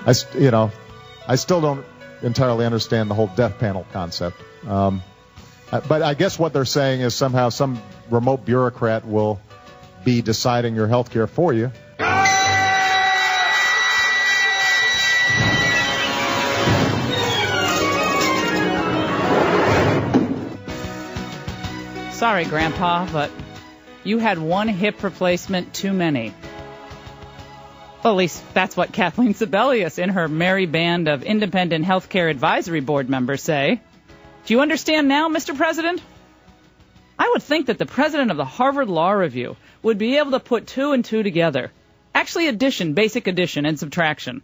I still don't entirely understand the whole death panel concept. But I guess what they're saying is somehow some remote bureaucrat will be deciding your health care for you. Sorry, Grandpa, but you had one hip replacement too many. Well, at least that's what Kathleen Sebelius and her merry band of independent healthcare advisory board members say. Do you understand now, Mr. President? I would think that the president of the Harvard Law Review would be able to put two and two together. Actually, basic addition and subtraction.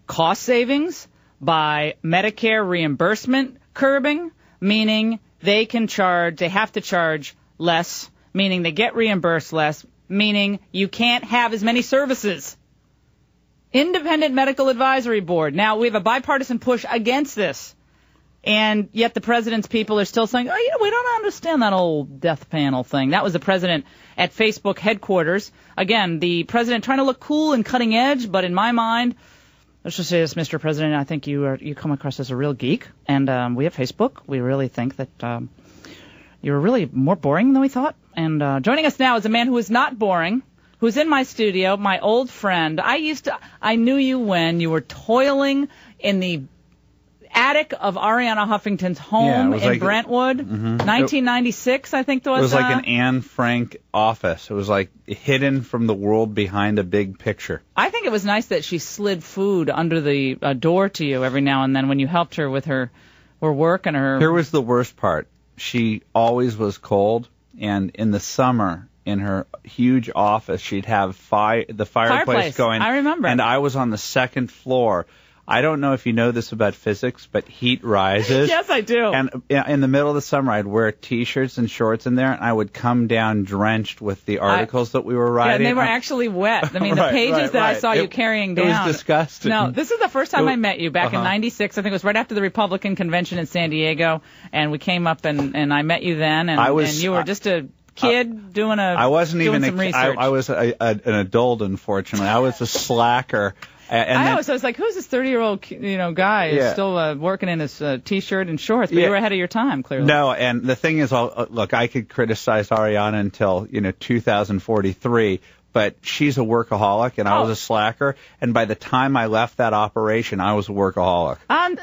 Cost savings by Medicare reimbursement curbing, meaning they have to charge less, meaning they get reimbursed less, meaning you can't have as many services. Independent Medical Advisory Board. Now, we have a bipartisan push against this. And yet the president's people are still saying, we don't understand that old death panel thing. That was the president at Facebook headquarters. Again, the president trying to look cool and cutting edge, but in my mind, let's just say this, Mr. President, I think you come across as a real geek. And we have Facebook. We really think that you're really more boring than we thought. And joining us now is a man who is not boring, who's in my studio, my old friend. I knew you when you were toiling in the attic of Arianna Huffington's home in Brentwood, 1996, I think it was. It was like an Anne Frank office. It was like hidden from the world behind a big picture. I think it was nice that she slid food under the door to you every now and then when you helped her with her work and her... Here was the worst part. She always was cold, and in the summer, in her huge office, she'd have the fireplace going. I remember. And I was on the second floor. I don't know if you know this about physics, but heat rises. Yes, I do. And in the middle of the summer, I'd wear T-shirts and shorts in there, and I would come down drenched with the articles that we were writing. Yeah, and they were actually wet. I mean, the pages that I saw you carrying down. It was disgusting. No, this is the first time I met you, back in 96. I think it was right after the Republican convention in San Diego, and we came up and I met you then, and you were just a kid doing some research. I was an adult, unfortunately. I was a slacker. I was like, who's this 30-year-old guy who's still working in his T-shirt and shorts? But you were ahead of your time, clearly. No, and the thing is, look, I could criticize Arianna until 2043, but she's a workaholic, and I was a slacker. And by the time I left that operation, I was a workaholic. And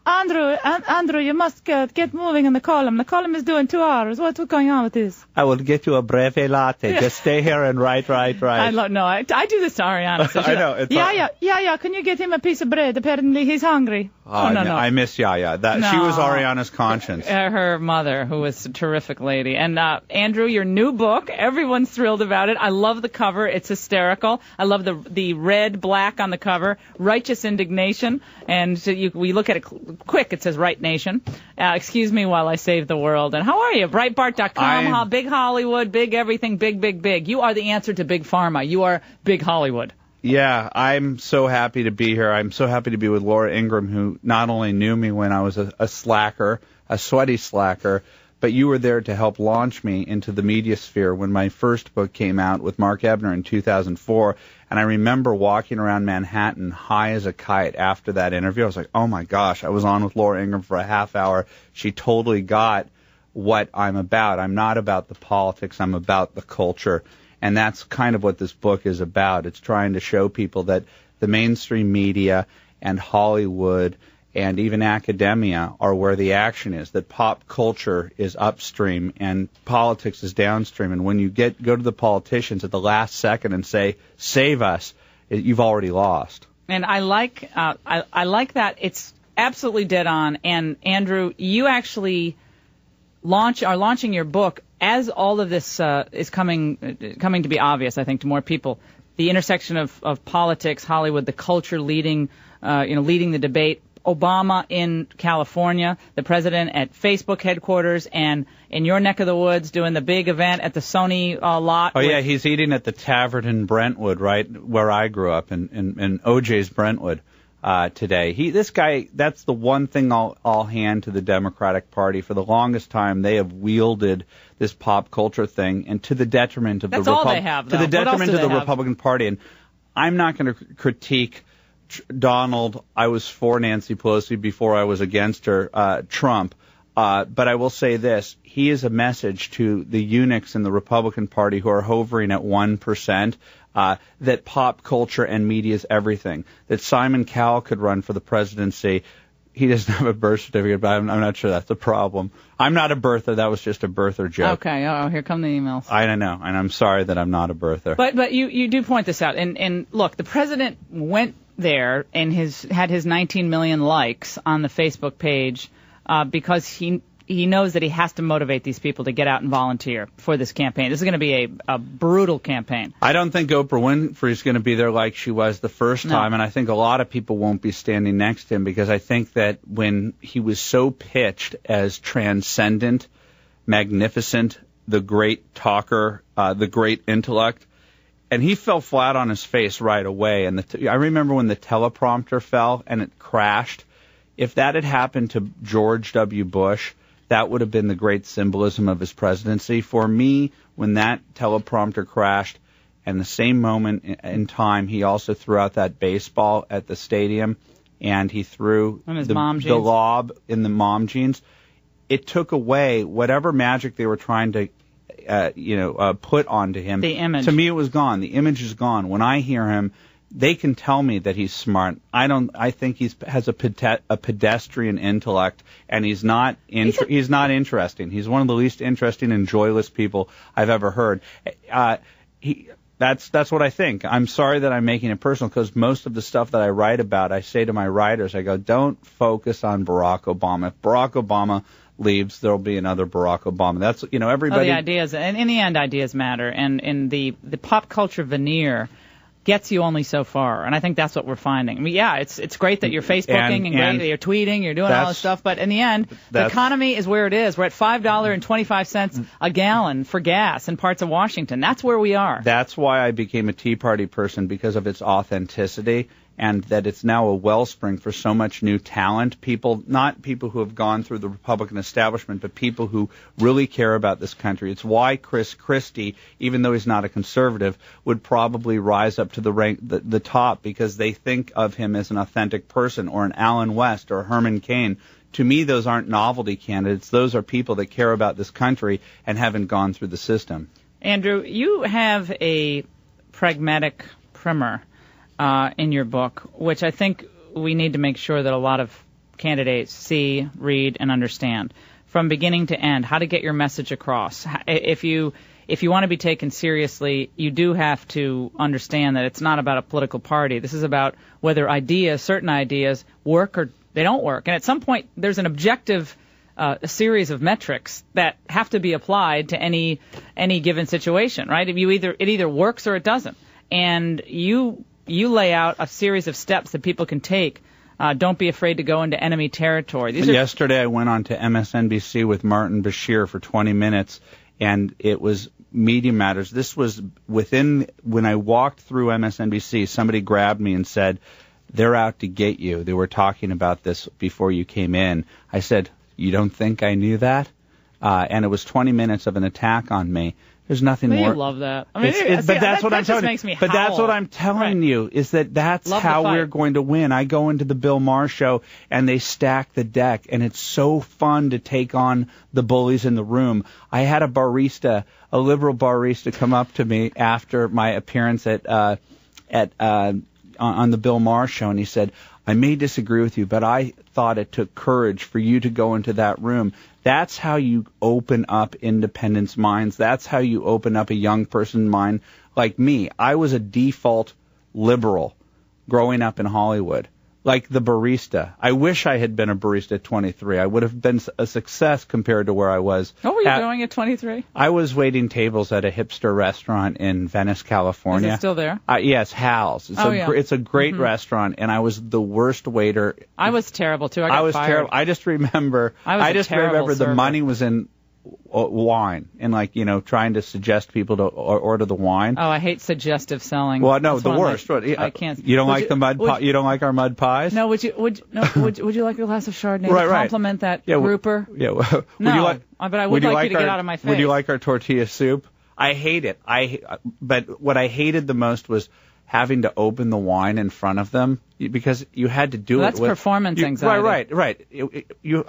Andrew, you must get moving in the column. The column is due in 2 hours. What's going on with this? I will get you a breve latte. Just stay here and write. I do this to Arianna. So I know. Yeah. Can you get him a piece of bread? Apparently he's hungry. No. I miss Yaya. She was Arianna's conscience. Her mother, who was a terrific lady. And Andrew, your new book, everyone's thrilled about it. I love the cover. It's hysterical. I love the red, black on the cover. Righteous Indignation. And so we look at it quick. It says Right Nation. Excuse me while I save the world. And how are you? Breitbart.com. Big Hollywood. Big everything. Big. You are the answer to Big Pharma. You are Big Hollywood. Yeah, I'm so happy to be here. I'm so happy to be with Laura Ingraham, who not only knew me when I was a slacker, a sweaty slacker, but you were there to help launch me into the media sphere when my first book came out with Mark Ebner in 2004. And I remember walking around Manhattan high as a kite after that interview. I was like, oh, my gosh, I was on with Laura Ingraham for a half hour. She totally got what I'm about. I'm not about the politics. I'm about the culture. And that's kind of what this book is about. It's trying to show people that the mainstream media and Hollywood and even academia are where the action is, that pop culture is upstream and politics is downstream. And when you go to the politicians at the last second and say, save us, you've already lost. And I like that. It's absolutely dead on. And, Andrew, you actually are launching your book as all of this is coming to be obvious, I think, to more people. The intersection of politics, Hollywood, the culture leading the debate. Obama in California, the president at Facebook headquarters, and in your neck of the woods doing the big event at the Sony lot. Oh, yeah, he's eating at the Tavern in Brentwood, right where I grew up, in OJ's Brentwood today. This guy, that's the one thing I'll hand to the Democratic Party. For the longest time, they have wielded this pop culture thing, and to the detriment of Republican Party. And I'm not going to critique Donald, I was for Nancy Pelosi before I was against her, Trump. But I will say this. He is a message to the eunuchs in the Republican Party who are hovering at 1%, that pop culture and media is everything, that Simon Cowell could run for the presidency. He doesn't have a birth certificate, but I'm not sure that's the problem. I'm not a birther. That was just a birther joke. Okay. Oh, here come the emails. I don't know, and I'm sorry that I'm not a birther. But you do point this out. And look, the president went there and had his 19 million likes on the Facebook page because he knows that he has to motivate these people to get out and volunteer for this campaign. This is going to be a brutal campaign. I don't think Oprah Winfrey's going to be there like she was the first time, and I think a lot of people won't be standing next to him because I think that when he was so pitched as transcendent, magnificent, the great talker, the great intellect, and he fell flat on his face right away. And I remember when the teleprompter fell and it crashed. If that had happened to George W. Bush, that would have been the great symbolism of his presidency. For me, when that teleprompter crashed, and the same moment in time, he also threw out that baseball at the stadium, and he threw the lob in the mom jeans. It took away whatever magic they were trying to, put onto him. The image. To me, it was gone. The image is gone. When I hear him, they can tell me that he's smart. I think he has a pedestrian intellect, and he's not interesting. He's one of the least interesting and joyless people I've ever heard. That's what I think. I'm sorry that I'm making it personal because most of the stuff that I write about, I say to my writers, I go, don't focus on Barack Obama. If Barack Obama leaves, there'll be another Barack Obama. That's everybody. The ideas, and in the end, ideas matter, and in the pop culture veneer gets you only so far, and I think that's what we're finding. I mean, yeah, it's great that you're Facebooking and great that you're tweeting, you're doing all this stuff, but in the end, the economy is where it is. We're at $5.25 a gallon for gas in parts of Washington. That's where we are. That's why I became a Tea Party person, because of its authenticity, and that it's now a wellspring for so much new talent. People, not people who have gone through the Republican establishment, but people who really care about this country. It's why Chris Christie, even though he's not a conservative, would probably rise up to the top, because they think of him as an authentic person, or an Alan West or Herman Cain. To me, those aren't novelty candidates. Those are people that care about this country and haven't gone through the system. Andrew, you have a pragmatic primer in your book, which I think we need to make sure that a lot of candidates see, read, and understand from beginning to end, how to get your message across. If you want to be taken seriously, you do have to understand that it's not about a political party. This is about whether certain ideas work or they don't work. And at some point, there's an objective a series of metrics that have to be applied to any given situation, right? It either works or it doesn't. And you lay out a series of steps that people can take. Don't be afraid to go into enemy territory. Yesterday, I went on to MSNBC with Martin Bashir for 20 minutes, and it was Media Matters. This was when I walked through MSNBC, somebody grabbed me and said, they're out to get you. They were talking about this before you came in. I said, you don't think I knew that? And it was 20 minutes of an attack on me. There's nothing more. You love that. I mean, but that's what I'm telling you. Makes me but that's what I'm telling you is that's how we're going to win. I go into the Bill Maher show and they stack the deck, and it's so fun to take on the bullies in the room. I had a liberal barista, come up to me after my appearance on the Bill Maher show, and he said, I may disagree with you, but I thought it took courage for you to go into that room. That's how you open up independents' minds. That's how you open up a young person's mind like me. I was a default liberal growing up in Hollywood, like the barista. I wish I had been a barista at 23. I would have been a success compared to where I was. What were you doing at 23? I was waiting tables at a hipster restaurant in Venice, California. Is it still there? Yes, Hal's. It's a great restaurant, and I was the worst waiter. I was terrible, too. I was fired. Terrible. I just remember the money was in wine and trying to suggest people to order the wine. Oh, I hate suggestive selling. Well, no, the worst. I can't. You don't like the mud pie? You don't like our mud pies? No. Would you like a glass of Chardonnay to compliment that grouper? Yeah. No. But I would like you to get out of my face. Would you like our tortilla soup? I hate it. But what I hated the most was having to open the wine in front of them because you had to do that's it with performance anxiety. Right.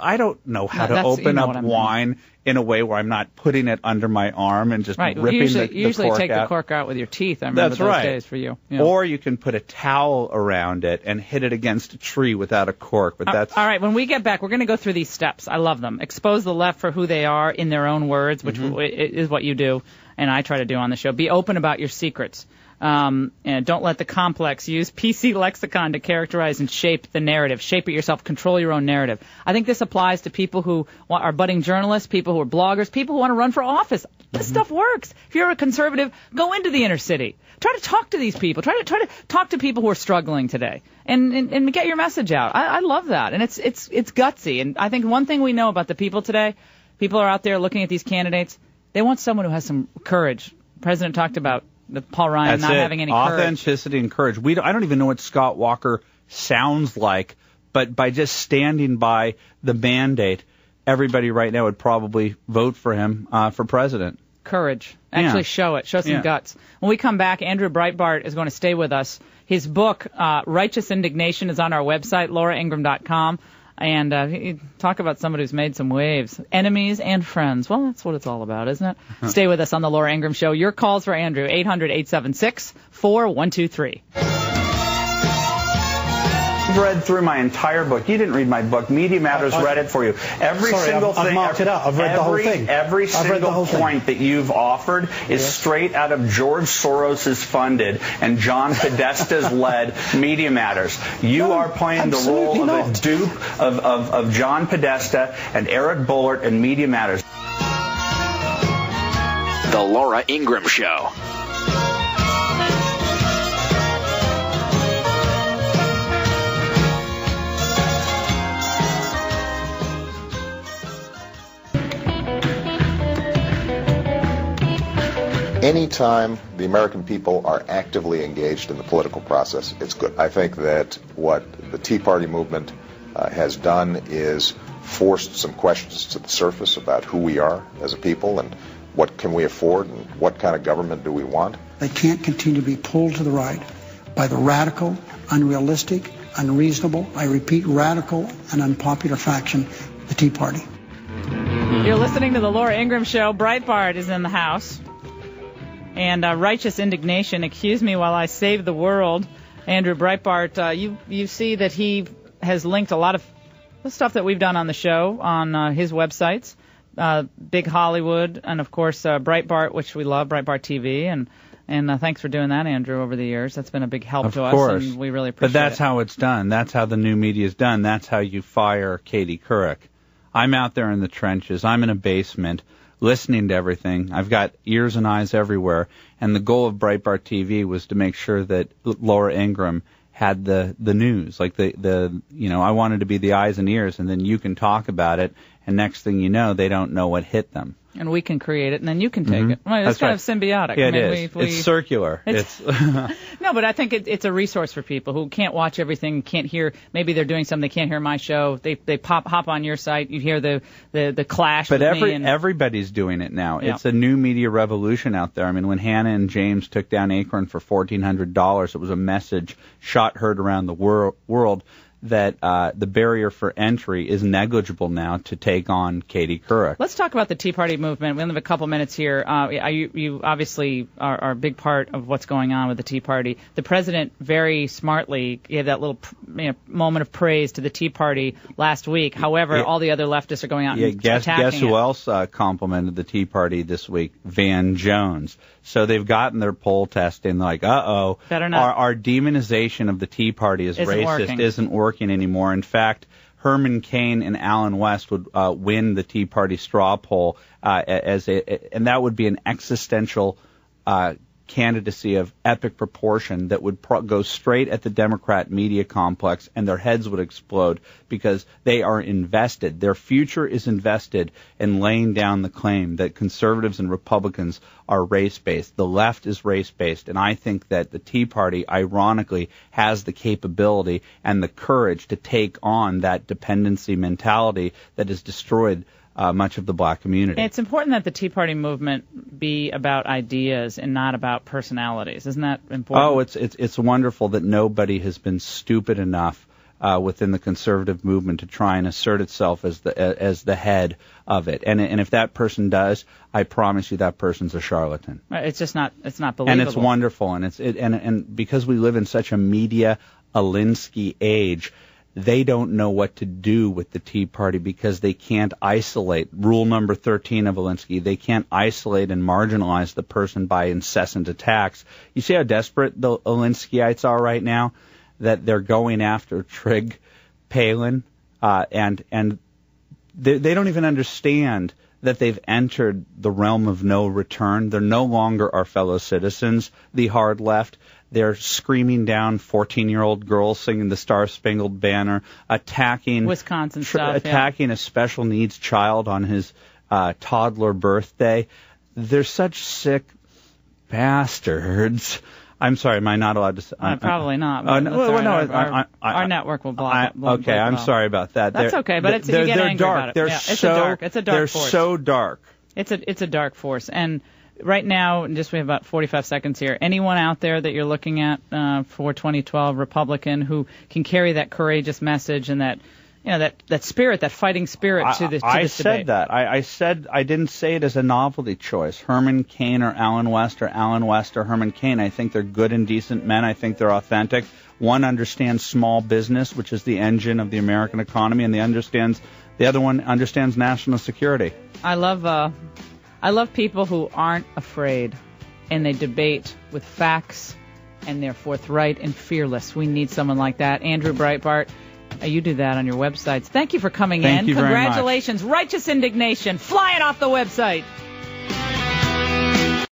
I don't know how to open up wine in a way where I'm not putting it under my arm and just ripping the cork out. You usually take the cork out with your teeth. I remember those days for you. Yeah. Or you can put a towel around it and hit it against a tree without a cork. But that's all right. When we get back, we're going to go through these steps. I love them. Expose the left for who they are in their own words, which is what you do, and I try to do on the show. Be open about your secrets. And don't let the complex use PC lexicon to characterize and shape the narrative. Shape it yourself. Control your own narrative. I think this applies to people who are budding journalists, people who are bloggers, people who want to run for office. This stuff works. If you're a conservative, go into the inner city. Try to talk to these people. Try to talk to people who are struggling today, and get your message out. I love that, and it's gutsy. And I think one thing we know about the people today, people are out there looking at these candidates. They want someone who has some courage. The president talked about Paul Ryan not having any courage. Authenticity and courage. I don't even know what Scott Walker sounds like, but by just standing by the mandate, everybody right now would probably vote for him for president. Courage. Actually show it. Show some guts. When we come back, Andrew Breitbart is going to stay with us. His book, Righteous Indignation, is on our website, lauraingram.com. And talk about somebody who's made some waves. Enemies and friends. Well, that's what it's all about, isn't it? Stay with us on the Laura Ingraham Show. Your calls for Andrew, 800-876-4123. Read through my entire book. You didn't read my book. Media Matters read it for you. Every single thing. I've marked it up. I've read the whole thing. Every single point that you've offered is straight out of George Soros's funded and John Podesta's led Media Matters. You are playing the role of a dupe of John Podesta and Eric Bullard and Media Matters. The Laura Ingraham Show. Anytime the American people are actively engaged in the political process, it's good. I think that what the Tea Party movement has done is forced some questions to the surface about who we are as a people and what can we afford and what kind of government do we want. They can't continue to be pulled to the right by the radical, unrealistic, unreasonable, I repeat, radical and unpopular faction, the Tea Party. You're listening to the Laura Ingraham Show. Breitbart is in the house. And Righteous Indignation, Accuse Me While I Save the World. Andrew Breitbart, you see that he has linked a lot of the stuff that we've done on the show on his websites, Big Hollywood, and, of course, Breitbart, which we love, Breitbart TV. And thanks for doing that, Andrew, over the years. That's been a big help to us, and we really appreciate it. But that's how it's done. That's how the new media is done. That's how you fire Katie Couric. I'm out there in the trenches. I'm in a basement, listening to everything. I've got ears and eyes everywhere, and the goal of Breitbart TV was to make sure that Laura Ingraham had the news. Like I wanted to be the eyes and ears, and then you can talk about it, and next thing you know, they don't know what hit them. And we can create it, and then you can take it. Well, it's kind of symbiotic. Yeah, it is. It's circular. No, but I think it's a resource for people who can't watch everything, can't hear. Maybe they're doing something, they can't hear my show. They hop on your site, you hear the clash. But everybody's doing it now. Yeah. It's a new media revolution out there. I mean, when Hannah and James took down Acorn for $1,400, it was a message heard around the world that the barrier for entry is negligible now to take on Katie Couric. Let's talk about the Tea Party movement. We only have a couple minutes here. You obviously are a big part of what's going on with the Tea Party. The president very smartly gave that little moment of praise to the Tea Party last week. However, all the other leftists are going out and attacking it. Guess who else complimented the Tea Party this week? Van Jones. So they've gotten their poll testing like, better not. Our demonization of the Tea Party as racist isn't working anymore. In fact, Herman Cain and Alan West would win the Tea Party straw poll and that would be an existential candidacy of epic proportion that would go straight at the Democrat media complex, and their heads would explode because they are invested. Their future is invested in laying down the claim that conservatives and Republicans are race-based. The left is race-based, and I think that the Tea Party, ironically, has the capability and the courage to take on that dependency mentality that has destroyed much of the black community. It's important that the Tea Party movement be about ideas and not about personalities. Isn't that important? Oh, it's wonderful that nobody has been stupid enough within the conservative movement to try and assert itself as the head of it. And if that person does, I promise you that person's a charlatan. It's just not believable. And it's wonderful. And because we live in such a media Alinsky age, they don't know what to do with the Tea Party because they can't isolate. Rule number 13 of Alinsky, they can't isolate and marginalize the person by incessant attacks. You see how desperate the Alinskyites are right now? That they're going after Trig Palin, and they don't even understand that they've entered the realm of no return. They're no longer our fellow citizens, the hard left. They're screaming down 14-year-old girls singing the Star-Spangled Banner, attacking Wisconsin stuff, attacking a special needs child on his toddler birthday. They're such sick bastards. I'm sorry, am I not allowed to say? Probably not. Our network will block it. Okay, I'm sorry about that. That's okay, but you get angry dark. about it. It's a dark force. They're so dark. It's a dark force. And right now, we have about 45 seconds here. Anyone out there that you're looking at for 2012 Republican who can carry that courageous message and that that spirit, that fighting spirit to this I debate? said that. I said I didn't say it as a novelty choice. Herman Cain or Alan West or Herman Cain. I think they're good and decent men. I think they're authentic. One understands small business, which is the engine of the American economy, and the other one understands national security. I love people who aren't afraid, and they debate with facts, and they're forthright and fearless. We need someone like that. Andrew Breitbart. You do that on your websites. Thank you for coming in. Thank you very much. Congratulations. Righteous Indignation, flying off the website.